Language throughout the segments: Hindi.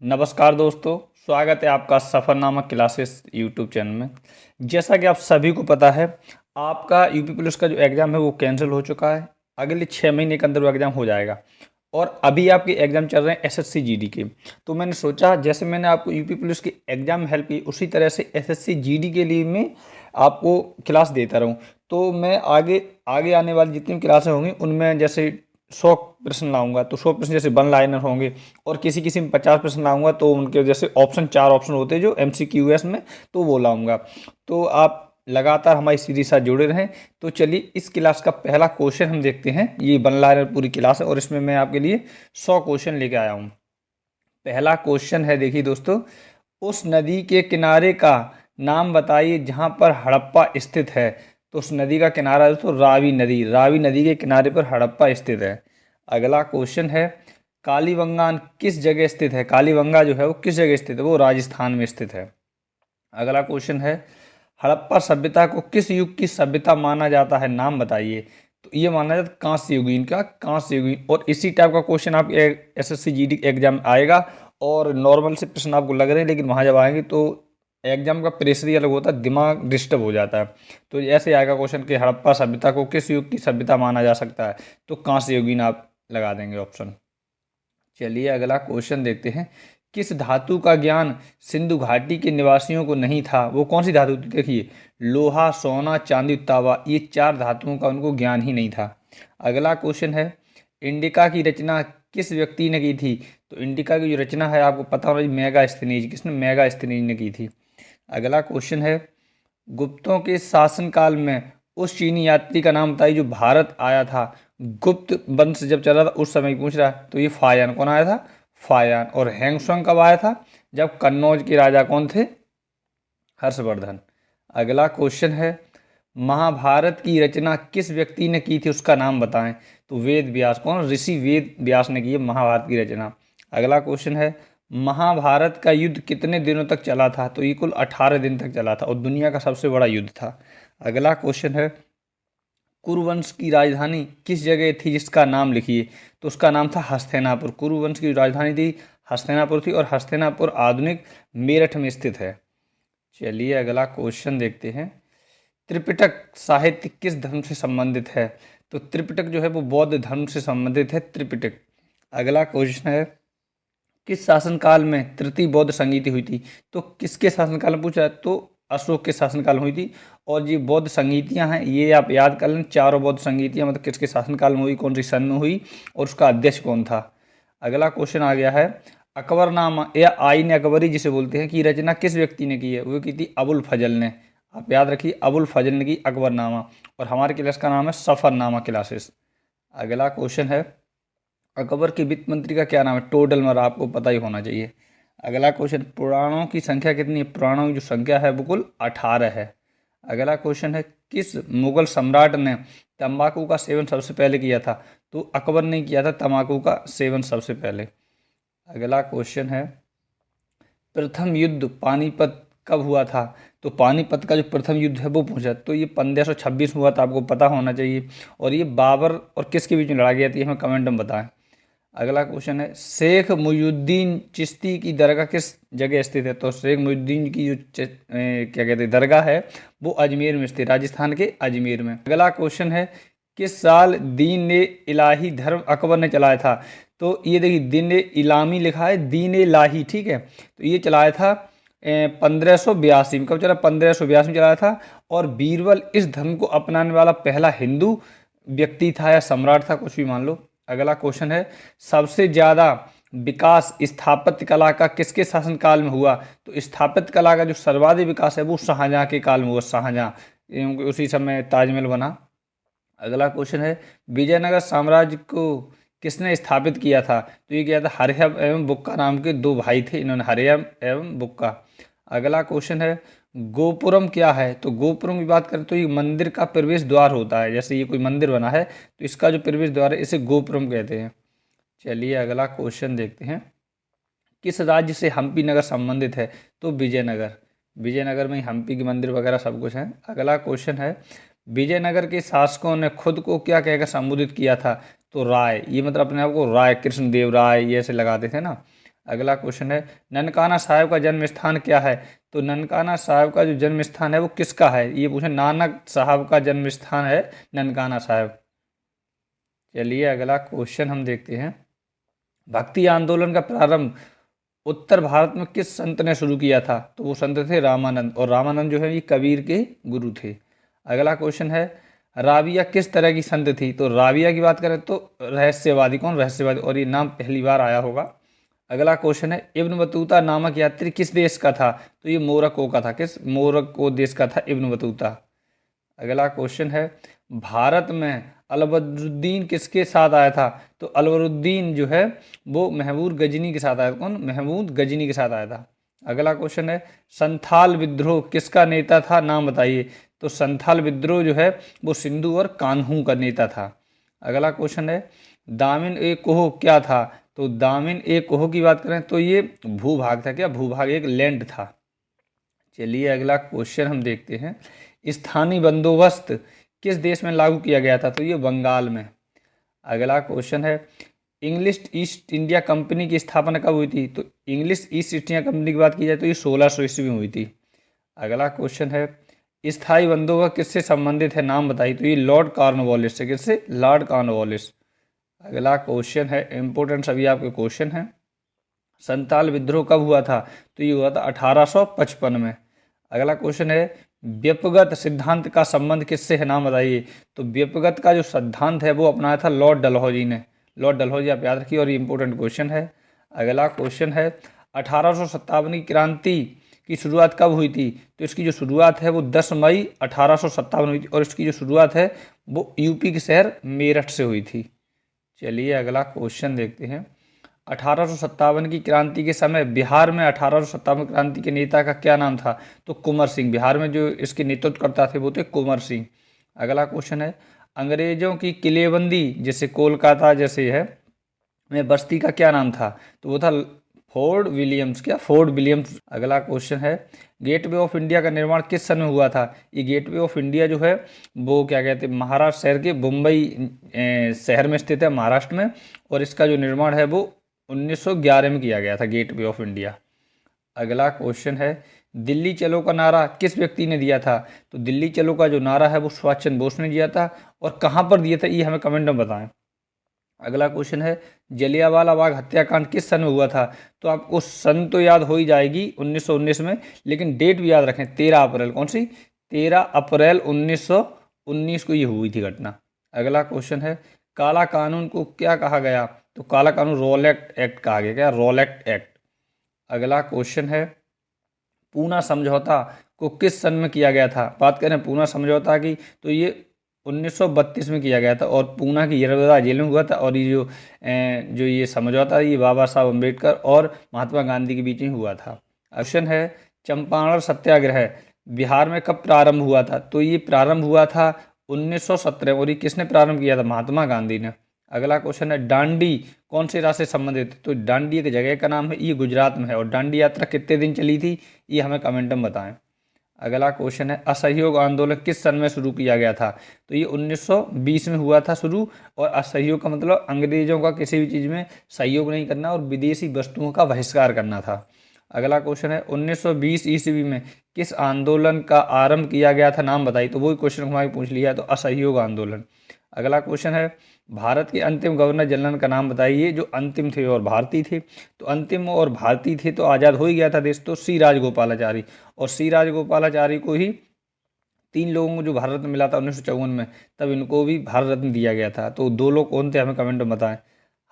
नमस्कार दोस्तों, स्वागत है आपका सफ़रनामा क्लासेस यूट्यूब चैनल में। जैसा कि आप सभी को पता है, आपका यूपी पुलिस का जो एग्ज़ाम है वो कैंसिल हो चुका है। अगले 6 महीने के अंदर वो एग्ज़ाम हो जाएगा और अभी आपके एग्ज़ाम चल रहे हैं एसएससी जीडी के। तो मैंने सोचा जैसे मैंने आपको यूपी पुलिस की एग्ज़ाम में हेल्प की, उसी तरह से एसएससी जीडी के लिए मैं आपको क्लास देता रहूँ। तो मैं आगे आगे आने वाली जितनी भी क्लासें होंगी उनमें जैसे 100 प्रश्न लाऊंगा, तो 100 प्रश्न जैसे वन लाइनर होंगे, और किसी किसी में 50 प्रश्न लाऊंगा तो उनके जैसे ऑप्शन 4 ऑप्शन होते हैं जो MCQS में, तो वो लाऊंगा। तो आप लगातार हमारी सीरीज साथ जुड़े रहें। तो चलिए इस क्लास का पहला क्वेश्चन हम देखते हैं। ये वन लाइनर पूरी क्लास है और इसमें मैं आपके लिए 100 क्वेश्चन लेके आया हूँ। पहला क्वेश्चन है, देखिए दोस्तों, उस नदी के किनारे का नाम बताइए जहाँ पर हड़प्पा स्थित है। तो उस नदी का किनारा दोस्तों रावी नदी, रावी नदी के किनारे पर हड़प्पा स्थित है। अगला क्वेश्चन है, कालीबंगान किस जगह स्थित है। कालीबंगा जो है वो किस जगह स्थित है, वो राजस्थान में स्थित है। अगला क्वेश्चन है, हड़प्पा सभ्यता को किस युग की सभ्यता माना जाता है, नाम बताइए। तो ये माना जाता है कांस्य युगीन का, कांस्य युगीन। और इसी टाइप का क्वेश्चन आप एसएससी जीडी एग्जाम आएगा और नॉर्मल से प्रश्न आपको लग रहे हैं, लेकिन वहाँ जब आएंगे तो एग्जाम का प्रेशर ही अलग होता है, दिमाग डिस्टर्ब हो जाता है। तो ऐसे आएगा क्वेश्चन कि हड़प्पा सभ्यता को किस युग की सभ्यता माना जा सकता है, तो कांस्य युगीन आप लगा देंगे ऑप्शन। चलिए अगला क्वेश्चन देखते हैं, किस धातु का ज्ञान सिंधु घाटी के निवासियों को नहीं था। वो कौन सी धातु थी, देखिए, लोहा, सोना, चांदी, तांबा, ये 4 धातुओं का उनको ज्ञान ही नहीं था। अगला क्वेश्चन है, इंडिका की रचना किस व्यक्ति ने की थी। तो इंडिका की जो रचना है आपको पता होगा, मेगास्थनीज, किसने, मेगास्थनीज ने की थी। अगला क्वेश्चन है, गुप्तों के शासनकाल में उस चीनी यात्री का नाम बताइए जो भारत आया था। गुप्त वंश जब चला था उस समय पूछ रहा है, तो ये फायान। कौन आया था, फायान। और हैंगसोंग कब आया था, जब कन्नौज के राजा कौन थे, हर्षवर्धन। अगला क्वेश्चन है, महाभारत की रचना किस व्यक्ति ने की थी, उसका नाम बताएं। तो वेद व्यास। कौन, ऋषि वेद व्यास ने की है महाभारत की रचना। अगला क्वेश्चन है, महाभारत का युद्ध कितने दिनों तक चला था। तो ये कुल 18 दिन तक चला था और दुनिया का सबसे बड़ा युद्ध था। अगला क्वेश्चन है, कुरुवंश की राजधानी किस जगह थी, जिसका नाम लिखिए। तो उसका नाम था हस्तिनापुर। कुरुवंश की राजधानी थी हस्तिनापुर थी, और हस्तिनापुर आधुनिक मेरठ में स्थित है। चलिए अगला क्वेश्चन देखते हैं, त्रिपिटक साहित्य किस धर्म से संबंधित है। तो त्रिपिटक जो है वो बौद्ध धर्म से संबंधित है, त्रिपिटक। अगला क्वेश्चन है, किस शासनकाल में तृतीय बौद्ध संगीति हुई थी। तो किसके शासनकाल में पूछा है, तो अशोक के शासनकाल में हुई थी। और ये बौद्ध संगीतियाँ हैं, ये आप याद कर लें, चारों बौद्ध संगीतियाँ मतलब किसके शासनकाल में हुई, कौन सी सन में हुई, और उसका अध्यक्ष कौन था। अगला क्वेश्चन आ गया है, अकबरनामा या आईन अकबरी जिसे बोलते हैं, कि रचना किस व्यक्ति ने की है। वो की थी अबुल फजल ने। आप याद रखिए, अबुल फजल ने की अकबरनामा। और हमारे क्लास का नाम है सफरनामा क्लासेस। अगला क्वेश्चन है, अकबर के वित्त मंत्री का क्या नाम है। टोडरमल, आपको पता ही होना चाहिए। अगला क्वेश्चन, पुराणों की संख्या कितनी है। पुराणों की जो संख्या है वो कुल 18 है। अगला क्वेश्चन है, किस मुगल सम्राट ने तंबाकू का सेवन सबसे पहले किया था। तो अकबर ने किया था तंबाकू का सेवन सबसे पहले। अगला क्वेश्चन है, प्रथम युद्ध पानीपत कब हुआ था। तो पानीपत का जो प्रथम युद्ध है वो पूछा, तो ये 1526 हुआ था, आपको पता होना चाहिए। और ये बाबर और किसके बीच में लड़ा गया था, ये हमें कमेंट में बताएं। अगला क्वेश्चन है, शेख मुइजुद्दीन चिश्ती की दरगाह किस जगह स्थित है। तो शेख मुइजुद्दीन की जो क्या कहते हैं दरगाह है वो अजमेर में स्थित, राजस्थान के अजमेर में। अगला क्वेश्चन है, किस साल दीन ए इलाही धर्म अकबर ने चलाया था। तो ये देखिए, दीन ए इलामी लिखा है, दीन ए इलाही, ठीक है। तो ये चलाया था 1582 में। कब चला, 1582 में चलाया था। और बीरबल इस धर्म को अपनाने वाला पहला हिंदू व्यक्ति था या सम्राट था, कुछ भी मान लो। अगला क्वेश्चन है, सबसे ज़्यादा विकास स्थापत्य कला का किसके शासनकाल में हुआ। तो स्थापत्य कला का जो सर्वाधिक विकास है वो शाहजहाँ के काल में हुआ, शाहजहाँ, क्योंकि उसी समय ताजमहल बना। अगला क्वेश्चन है, विजयनगर साम्राज्य को किसने स्थापित किया था। तो ये किया था हरिहर एवं बुक्का नाम के दो भाई थे, इन्होंने, हरिहर एवं बुक्का। अगला क्वेश्चन है, गोपुरम क्या है। तो गोपुरम की बात करें तो ये मंदिर का प्रवेश द्वार होता है, जैसे ये कोई मंदिर बना है तो इसका जो प्रवेश द्वार है इसे गोपुरम कहते हैं। चलिए अगला क्वेश्चन देखते हैं, किस राज्य से हम्पी नगर संबंधित है। तो विजयनगर, विजयनगर में ही हम्पी के मंदिर वगैरह सब कुछ है। अगला क्वेश्चन है, विजयनगर के शासकों ने खुद को क्या कहकर संबोधित किया था। तो राय, ये मतलब अपने आप को राय, कृष्णदेव राय, ये ऐसे लगाते थे ना। अगला क्वेश्चन है ननकाना साहब का जन्म स्थान क्या है? तो ननकाना साहब का जो जन्म स्थान है वो किसका है? ये पूछे, नानक साहब का जन्म स्थान है ननकाना साहब। चलिए अगला क्वेश्चन हम देखते हैं। भक्ति आंदोलन का प्रारंभ उत्तर भारत में किस संत ने शुरू किया था? तो वो संत थे रामानंद, और रामानंद जो है ये कबीर के गुरु थे। अगला क्वेश्चन है राबिया किस तरह की संत थी? तो राबिया की बात करें तो रहस्यवादी, कौन रहस्यवादी, और ये नाम पहली बार आया होगा। अगला क्वेश्चन है इब्न बतूता नामक यात्री किस देश का था? तो ये मोरक्को का था। किस? मोरक्को देश का था इब्न बतूता। अगला क्वेश्चन है भारत में अलबरुद्दीन किसके साथ आया था? तो अलबरुद्दीन जो है वो महमूद गजनी के साथ आया था। कौन? महमूद गजनी के साथ आया था। अगला क्वेश्चन है संथाल विद्रोह किसका नेता था? नाम बताइए। तो संथाल विद्रोह जो है वो सिंधु और कान्हू का नेता था। अगला क्वेश्चन है दामिन ए कोह क्या था? तो दामिन ए कोह की बात करें तो ये भूभाग था। क्या? भूभाग एक लैंड था। चलिए अगला क्वेश्चन हम देखते हैं। स्थानीय बंदोबस्त किस देश में लागू किया गया था? तो ये बंगाल में। अगला क्वेश्चन है इंग्लिश ईस्ट इंडिया कंपनी की स्थापना कब हुई थी? तो इंग्लिश ईस्ट इंडिया कंपनी की बात की जाए तो ये 1600 ईस्वी में हुई थी। अगला क्वेश्चन है स्थायी बंदोबस्त किससे संबंधित है? नाम बताइए। तो ये लॉर्ड कॉर्नवालिस से। किससे? Lord Cornwallis. अगला क्वेश्चन है इंपोर्टेंट, सभी आपके क्वेश्चन हैं। संताल विद्रोह कब हुआ था? तो ये हुआ था 1855 में। अगला क्वेश्चन है व्यपगत सिद्धांत का संबंध किससे है? नाम बताइए। तो व्यपगत का जो सिद्धांत है वो अपनाया था लॉर्ड डलहौजी ने। लॉर्ड डलहौजी आप याद रखिए, और ये इंपॉर्टेंट क्वेश्चन है। अगला क्वेश्चन है 1857 की क्रांति की शुरुआत कब हुई थी? तो इसकी जो शुरुआत है वो 10 मई 1857 हुई थी, और इसकी जो शुरुआत है वो यूपी के शहर मेरठ से हुई थी। चलिए अगला क्वेश्चन देखते हैं। 1857 की क्रांति के समय बिहार में 1857 क्रांति के नेता का क्या नाम था? तो कुंवर सिंह। बिहार में जो इसके नेतृत्व करता थे वो थे कुंवर सिंह। अगला क्वेश्चन है अंग्रेजों की किलेबंदी जैसे कोलकाता जैसे है में बस्ती का क्या नाम था? तो वो था फोर्ट विलियम्स। क्या? Fort Williams. अगला क्वेश्चन है गेटवे ऑफ इंडिया का निर्माण किस सन में हुआ था? ये गेटवे ऑफ इंडिया जो है वो क्या कहते हैं महाराष्ट्र शहर के मुंबई शहर में स्थित है, महाराष्ट्र में, और इसका जो निर्माण है वो 1911 में किया गया था, गेटवे ऑफ इंडिया। अगला क्वेश्चन है दिल्ली चलो का नारा किस व्यक्ति ने दिया था? तो दिल्ली चलो का जो नारा है वो सुभाष चंद्र बोस ने दिया था, और कहाँ पर दिया था ये हमें कमेंट में बताएं। अगला क्वेश्चन है जलियांवाला बाग हत्याकांड किस सन में हुआ था? तो आपको सन तो याद हो ही जाएगी 1919 में, लेकिन डेट भी याद रखें 13 अप्रैल। कौन सी? 13 अप्रैल 1919 को ये हुई थी घटना। अगला क्वेश्चन है काला कानून को क्या कहा गया? तो काला कानून रॉलेट एक्ट कहा गया। क्या? Rowlatt act. अगला क्वेश्चन है पूना समझौता को किस सन में किया गया था? बात करें पूना समझौता की तो ये 1932 में किया गया था, और पूना की यरवदा जेल में हुआ था, और ये जो ये समझौता ये बाबा साहब अम्बेडकर और महात्मा गांधी के बीच में हुआ था। क्वेश्चन है चंपारण सत्याग्रह बिहार में कब प्रारंभ हुआ था? तो ये प्रारंभ हुआ था 1917, और ये किसने प्रारंभ किया था? महात्मा गांधी ने। अगला क्वेश्चन है डांडी कौन से राज्य से संबंधित है? तो डांडी एक जगह का नाम है, ये गुजरात में है, और डांडी यात्रा कितने दिन चली थी ये हमें कमेंट में बताएं। अगला क्वेश्चन है असहयोग आंदोलन किस सन में शुरू किया गया था? तो ये 1920 में हुआ था शुरू, और असहयोग का मतलब अंग्रेजों का किसी भी चीज़ में सहयोग नहीं करना और विदेशी वस्तुओं का बहिष्कार करना था। अगला क्वेश्चन है 1920 ईस्वी में किस आंदोलन का आरंभ किया गया था? नाम बताइए। तो वही क्वेश्चन हमारे पूछ लिया, तो असहयोग आंदोलन। अगला क्वेश्चन है भारत के अंतिम गवर्नर जनरल का नाम बताइए जो अंतिम थे और भारतीय थे। तो अंतिम और भारतीय थे तो आज़ाद हो ही गया था देश, तो सी राजगोपालाचारी, और सी राजगोपालाचारी को ही 3 लोगों को जो भारत रत्न मिला था 1954 में, तब इनको भी भारत रत्न दिया गया था। तो 2 लोग कौन थे हमें कमेंट में बताएं,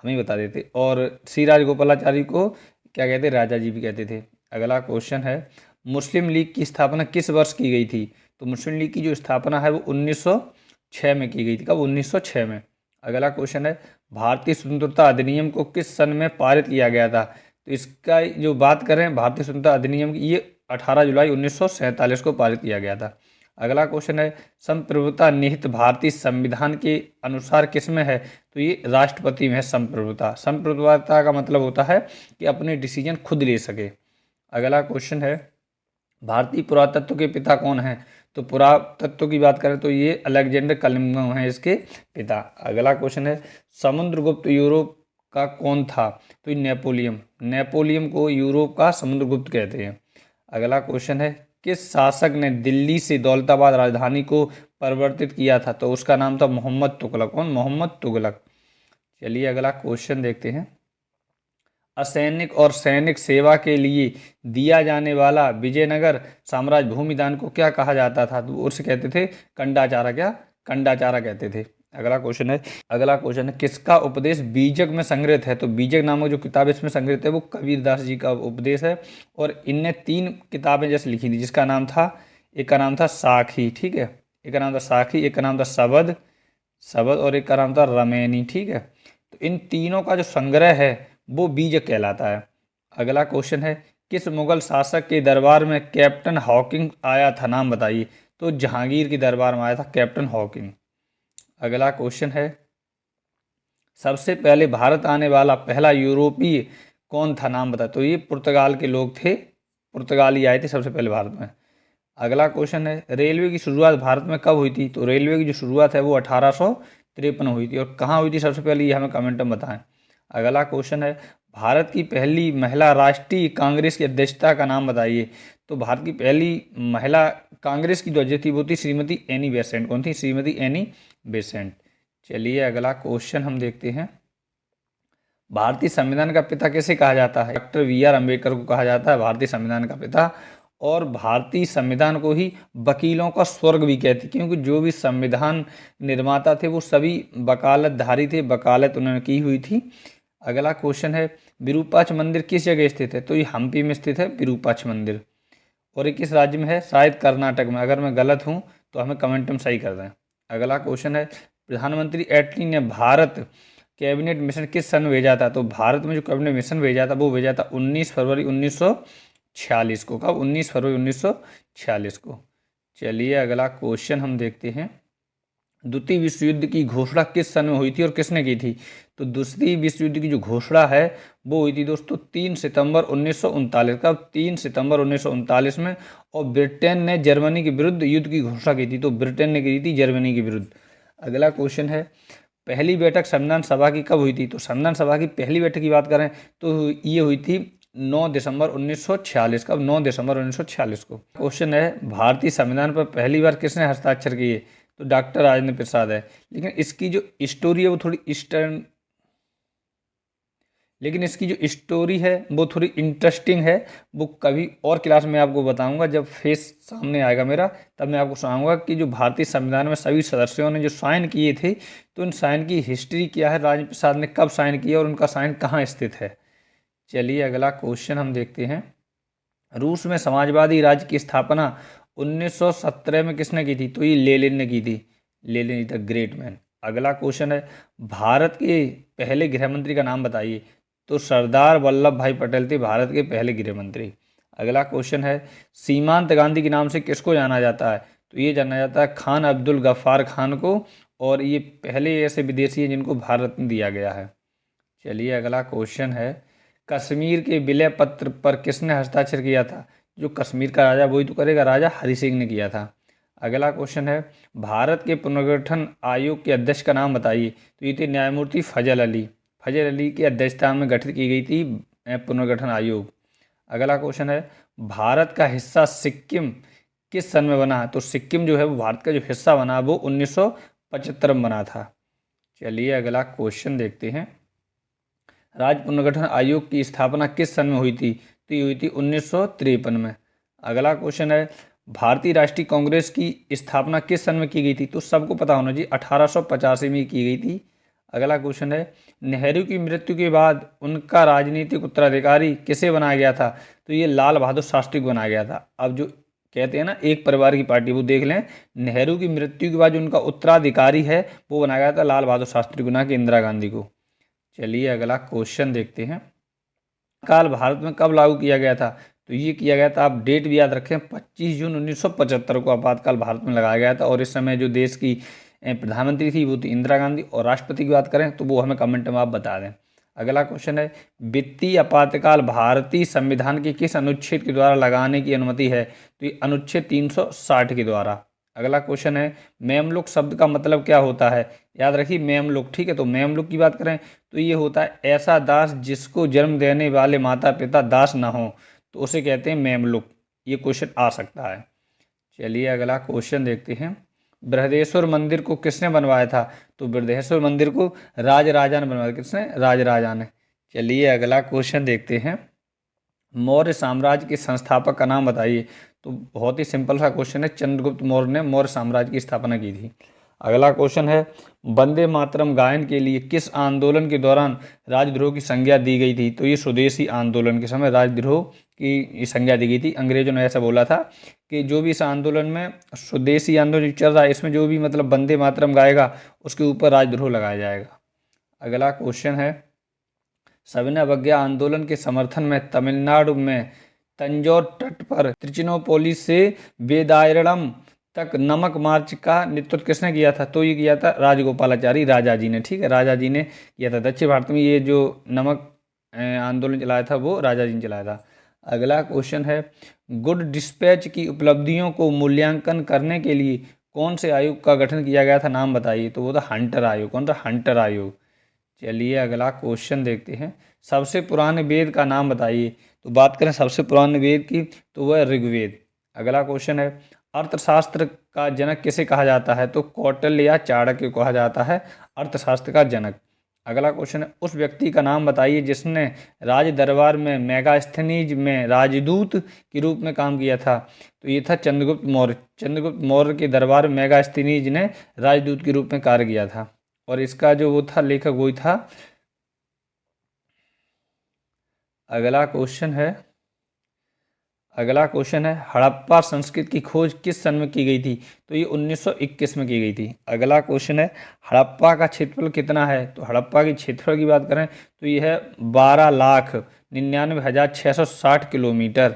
हमें बता देते। और सी राजगोपालाचारी को क्या कहते? राजा जी भी कहते थे। अगला क्वेश्चन है मुस्लिम लीग की स्थापना किस वर्ष की गई थी? तो मुस्लिम लीग की जो स्थापना है वो 1906 में की गई थी। कब? 1906 में। अगला क्वेश्चन है भारतीय स्वतंत्रता अधिनियम को किस सन में पारित किया गया था? तो इसका जो बात करें भारतीय स्वतंत्रता अधिनियम की, ये 18 जुलाई 1947 को पारित किया गया था। अगला क्वेश्चन है संप्रभुता निहित भारतीय संविधान के अनुसार किस में है? तो ये राष्ट्रपति में है संप्रभुता। संप्रभुता का मतलब होता है कि अपने डिसीजन खुद ले सके। अगला क्वेश्चन है भारतीय पुरातत्व के पिता कौन हैं? तो पुरातत्व की बात करें तो ये अलेक्जेंडर कलिंगम हैं इसके पिता। अगला क्वेश्चन है समुद्रगुप्त यूरोप का कौन था? तो ये नेपोलियन को यूरोप का समुद्रगुप्त कहते हैं। अगला क्वेश्चन है, किस शासक ने दिल्ली से दौलताबाद राजधानी को परिवर्तित किया था? तो उसका नाम था मोहम्मद तुगलक। कौन? मोहम्मद तुगलक। चलिए अगला क्वेश्चन देखते हैं। असैनिक और सैनिक सेवा के लिए दिया जाने वाला विजयनगर साम्राज्य भूमिदान को क्या कहा जाता था? तो उसे कहते थे कंडाचारा। क्या? कंडाचारा कहते थे। अगला क्वेश्चन है किसका उपदेश बीजक में संग्रहित है? तो बीजक नामक जो किताब इसमें संग्रहित है वो कबीरदास जी का उपदेश है। और इनने 3 किताबें जैसे लिखी थी, जिसका नाम था, एक का नाम था साखी, ठीक है, एक का नाम था साखी, एक का नाम था सबद सबद और एक का नाम था रमैनी, ठीक है। तो इन तीनों का जो संग्रह है वो बीजक कहलाता है। अगला क्वेश्चन है किस मुगल शासक के दरबार में कैप्टन हॉकिंग आया था? नाम बताइए। तो जहांगीर के दरबार में आया था कैप्टन हॉकिंग। अगला क्वेश्चन है सबसे पहले भारत आने वाला पहला यूरोपीय कौन था? नाम बता। तो ये पुर्तगाल के लोग थे, पुर्तगाली आए थे सबसे पहले भारत में। अगला क्वेश्चन है रेलवे की शुरुआत भारत में कब हुई थी? तो रेलवे की जो शुरुआत है वो 1853 हुई थी। और कहाँ हुई थी सबसे पहले, ये हमें कमेंट में बताएं। अगला क्वेश्चन है भारत की पहली महिला राष्ट्रीय कांग्रेस की अध्यक्षता का नाम बताइए। तो भारत की पहली महिला कांग्रेस की जो अध्यक्ष थी वो थी श्रीमती एनी बेसेंट। कौन थी? Shrimati Annie Besant. चलिए अगला क्वेश्चन हम देखते हैं। भारतीय संविधान का पिता किसे कहा जाता है? डॉक्टर बी आर अम्बेडकर को कहा जाता है भारतीय संविधान का पिता। और भारतीय संविधान को ही वकीलों का स्वर्ग भी कहते, क्योंकि जो भी संविधान निर्माता थे वो सभी वकालतधारी थे, वकालत उन्होंने की हुई थी। अगला क्वेश्चन है विरूपाक्ष मंदिर किस जगह स्थित है? तो ये हम्पी में स्थित है विरूपाक्ष मंदिर। और ये किस राज्य में है? शायद कर्नाटक में। अगर मैं गलत हूँ तो हमें कमेंट में सही कर दें। अगला क्वेश्चन है प्रधानमंत्री एटली ने भारत कैबिनेट मिशन किस सन में भेजा था? तो भारत में जो कैबिनेट मिशन भेजा था वो भेजा था 19 फरवरी 1946 को। कब? 19 फरवरी 1946 को। चलिए अगला क्वेश्चन हम देखते हैं। द्वितीय विश्व युद्ध की घोषणा किस सन में हुई थी और किसने की थी? तो द्वितीय विश्व युद्ध की जो घोषणा है वो हुई थी दोस्तों 3 सितंबर 1939। कब? 3 सितंबर 1939 में। और ब्रिटेन ने जर्मनी के विरुद्ध युद्ध की घोषणा की थी। तो ब्रिटेन ने की थी जर्मनी के विरुद्ध। अगला क्वेश्चन है पहली बैठक संविधान सभा की कब हुई थी? तो संविधान सभा की पहली बैठक की बात करें तो ये हुई थी 9 दिसंबर 1946। कब? 9 दिसंबर 1946 को। क्वेश्चन है भारतीय संविधान पर पहली बार किसने हस्ताक्षर किए? तो डॉक्टर राजेंद्र प्रसाद है। लेकिन इसकी जो स्टोरी है वो थोड़ी इंटरेस्टिंग है। वो कभी और क्लास में आपको बताऊंगा, जब फेस सामने आएगा मेरा तब मैं आपको सुनाऊंगा कि जो भारतीय संविधान में सभी सदस्यों ने जो साइन किए थे तो उन साइन की हिस्ट्री क्या है, राजेंद्र प्रसाद ने कब साइन किया और उनका साइन कहाँ स्थित है। चलिए अगला क्वेश्चन हम देखते हैं। रूस में समाजवादी राज्य की स्थापना 1917 में किसने की थी? तो ये लेनिन ने की थी। Lenin the great man. अगला क्वेश्चन है भारत के पहले गृह मंत्री का नाम बताइए। तो सरदार वल्लभ भाई पटेल थे भारत के पहले गृह मंत्री। अगला क्वेश्चन है सीमांत गांधी के नाम से किसको जाना जाता है? तो ये जाना जाता है खान अब्दुल गफ्फार खान को। और ये पहले ऐसे विदेशी हैं जिनको भारत में दिया गया है। चलिए अगला क्वेश्चन है कश्मीर के विलय पत्र पर किसने हस्ताक्षर किया था? जो कश्मीर का राजा वही तो करेगा, राजा हरि सिंह ने किया था। अगला क्वेश्चन है भारत के पुनर्गठन आयोग के अध्यक्ष का नाम बताइए। तो ये थे न्यायमूर्ति फजल अली। फजल अली की अध्यक्षता में गठित की गई थी पुनर्गठन आयोग। अगला क्वेश्चन है भारत का हिस्सा सिक्किम किस सन में बना? तो सिक्किम जो है वो भारत का जो हिस्सा बना वो 1975 में बना था। चलिए अगला क्वेश्चन देखते हैं। राज्य पुनर्गठन आयोग की स्थापना किस सन में हुई थी? तो ये हुई थी 1953 में। अगला क्वेश्चन है भारतीय राष्ट्रीय कांग्रेस की स्थापना किस सन में की गई थी? तो सबको पता होना चाहिए 1885 में की गई थी। अगला क्वेश्चन है नेहरू की मृत्यु के बाद उनका राजनीतिक उत्तराधिकारी किसे बनाया गया था? तो ये लाल बहादुर शास्त्री को बनाया गया था। अब जो कहते हैं ना एक परिवार की पार्टी, वो देख लें, नेहरू की मृत्यु के बाद जो उनका उत्तराधिकारी है वो बनाया गया था लाल बहादुर शास्त्री को, ना कि इंदिरा गांधी को। चलिए अगला क्वेश्चन देखते हैं। काल भारत में कब लागू किया गया था? तो ये किया गया था, आप डेट भी याद रखें, 25 जून 1975 को आपातकाल भारत में लगाया गया था। और इस समय जो देश की प्रधानमंत्री थी वो थी इंदिरा गांधी। और राष्ट्रपति की बात करें तो वो हमें कमेंट में आप बता दें। अगला क्वेश्चन है वित्तीय आपातकाल भारतीय संविधान के किस अनुच्छेद के द्वारा लगाने की अनुमति है? तो ये अनुच्छेद 360 के द्वारा। अगला क्वेश्चन है मेमलुक शब्द का मतलब क्या होता है। याद रखिए मेमलुक, ठीक है। तो मेमलुक की बात करें तो ये होता है ऐसा दास जिसको जन्म देने वाले माता पिता दास ना हो, तो उसे कहते हैं मेमलुक। ये क्वेश्चन आ सकता है। चलिए अगला क्वेश्चन देखते हैं। बृहदेश्वर मंदिर को किसने बनवाया था। तो बृहदेश्वर मंदिर को राजराजा ने बनवाया। किसने? राजराजा ने। चलिए अगला क्वेश्चन देखते हैं। मौर्य साम्राज्य के संस्थापक का नाम बताइए। तो बहुत ही सिंपल सा क्वेश्चन है, चंद्रगुप्त मौर्य ने मौर्य साम्राज्य की स्थापना की थी। अगला क्वेश्चन है वंदे मातरम गायन के लिए किस आंदोलन के दौरान राजद्रोह की संज्ञा दी गई थी। तो ये स्वदेशी आंदोलन के समय राजद्रोह की संज्ञा दी गई थी। अंग्रेजों ने ऐसा बोला था कि जो भी इस आंदोलन में स्वदेशी आंदोलन चल रहा है इसमें जो भी मतलब वंदे मातरम गाएगा उसके ऊपर राजद्रोह लगाया जाएगा। अगला क्वेश्चन है सविनय अवज्ञा आंदोलन के समर्थन में तमिलनाडु में तंजौर तट पर त्रिचिनोपोली से वेदायरणम तक नमक मार्च का नेतृत्व किसने किया था। तो ये किया था राजगोपालाचारी राजा जी ने, ठीक है। राजा जी ने किया था। दक्षिण भारत में ये जो नमक आंदोलन चलाया था वो राजा जी ने चलाया था। अगला क्वेश्चन है गुड डिस्पैच की उपलब्धियों को मूल्यांकन करने के लिए कौन से आयोग का गठन किया गया था, नाम बताइए। तो वो था हंटर आयोग। कौन था? हंटर आयोग। चलिए अगला क्वेश्चन देखते हैं। सबसे पुराने वेद का नाम बताइए। तो बात करें सबसे पुराने वेद की तो वह ऋग्वेद। अगला क्वेश्चन है अर्थशास्त्र का जनक किसे कहा जाता है। तो कौटिल्य या चाणक्य को कहा जाता है अर्थशास्त्र का जनक। अगला क्वेश्चन है उस व्यक्ति का नाम बताइए जिसने राज दरबार में मेगास्थनीज में राजदूत के रूप में काम किया था। तो ये था चंद्रगुप्त मौर्य। चंद्रगुप्त मौर्य के दरबार में मेगास्थनीज ने राजदूत के रूप में कार्य किया था। और इसका जो वो था लेखक वही था। अगला क्वेश्चन है हड़प्पा संस्कृति की खोज किस सन में की गई थी। तो ये 1921 में की गई थी। अगला क्वेश्चन है हड़प्पा का क्षेत्रफल कितना है। तो हड़प्पा की क्षेत्रफल की बात करें तो ये है 12,99,660 किलोमीटर।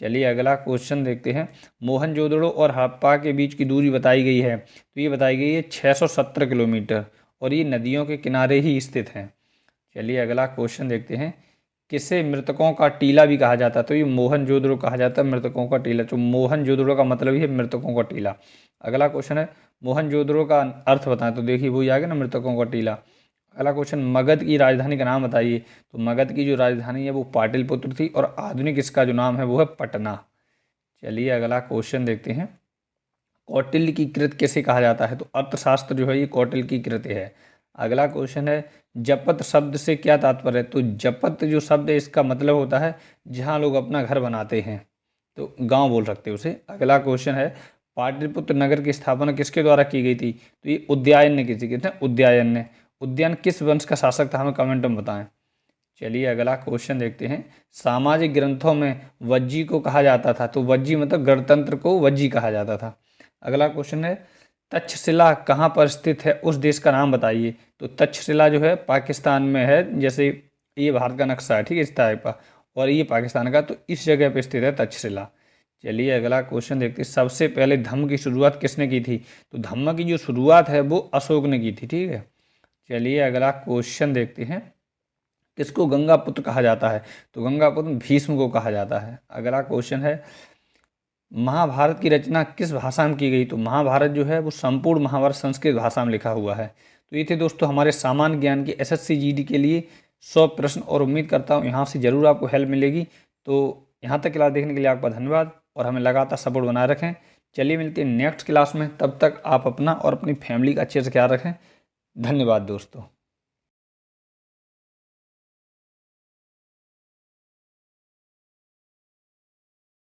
चलिए अगला क्वेश्चन देखते हैं। मोहनजोदड़ो और हड़प्पा के बीच की दूरी बताई गई है। तो ये बताई गई है 670 किलोमीटर और ये नदियों के किनारे ही स्थित हैं। चलिए अगला क्वेश्चन देखते हैं। किसे मृतकों का टीला भी कहा जाता है। तो ये मोहनजोदड़ो कहा जाता है मृतकों का टीला। तो मोहनजोदड़ो का मतलब ही है मृतकों का टीला। अगला क्वेश्चन है मोहनजोदड़ो का अर्थ बताएं। तो देखिए वही आ गया ना, मृतकों का टीला। अगला क्वेश्चन मगध की राजधानी का नाम बताइए। तो मगध की जो राजधानी है वो पाटलिपुत्र थी और आधुनिक इसका जो नाम है वो है पटना। चलिए अगला क्वेश्चन देखते हैं। कौटिल्य की कृत किसे कहा जाता है। तो अर्थशास्त्र जो है ये कौटिल्य की कृत है। अगला क्वेश्चन है जपत शब्द से क्या तात्पर्य है। तो जपत जो शब्द है इसका मतलब होता है जहाँ लोग अपना घर बनाते हैं, तो गांव बोल सकते हैं उसे। अगला क्वेश्चन है पाटलिपुत्र नगर की स्थापना किसके द्वारा की गई थी। तो ये उदयायन ने की थी। किसने? उदयायन ने। उदयन किस वंश का शासक था, हमें कमेंट में बताएं। चलिए अगला क्वेश्चन देखते हैं। सामाजिक ग्रंथों में वज्जी को कहा जाता था। तो वज्जी मतलब गणतंत्र को वज्जी कहा जाता था। अगला क्वेश्चन है तक्षशिला कहाँ पर स्थित है, उस देश का नाम बताइए। तो तक्षशिला जो है पाकिस्तान में है। जैसे ये भारत का नक्शा है, ठीक है, इस टाइप का, और ये पाकिस्तान का, तो इस जगह पे स्थित है तक्षशिला। चलिए अगला क्वेश्चन देखते हैं। सबसे पहले धम्म की शुरुआत किसने की थी। तो धम्म की जो शुरुआत है वो अशोक ने की थी, ठीक है। चलिए अगला क्वेश्चन देखते हैं। किसको गंगापुत्र कहा जाता है। तो गंगापुत्र भीष्म को कहा जाता है। अगला क्वेश्चन है महाभारत की रचना किस भाषा में की गई। तो महाभारत जो है वो संपूर्ण महाभारत संस्कृत भाषा में लिखा हुआ है। तो ये थे दोस्तों हमारे सामान्य ज्ञान के एसएससी जीडी के लिए 100 प्रश्न, और उम्मीद करता हूँ यहाँ से ज़रूर आपको हेल्प मिलेगी। तो यहाँ तक क्लास देखने के लिए आपका धन्यवाद और हमें लगातार सपोर्ट बनाए रखें। चलिए मिलते हैं नेक्स्ट क्लास में, तब तक आप अपना और अपनी फैमिली का अच्छे से ख्याल रखें। धन्यवाद दोस्तों।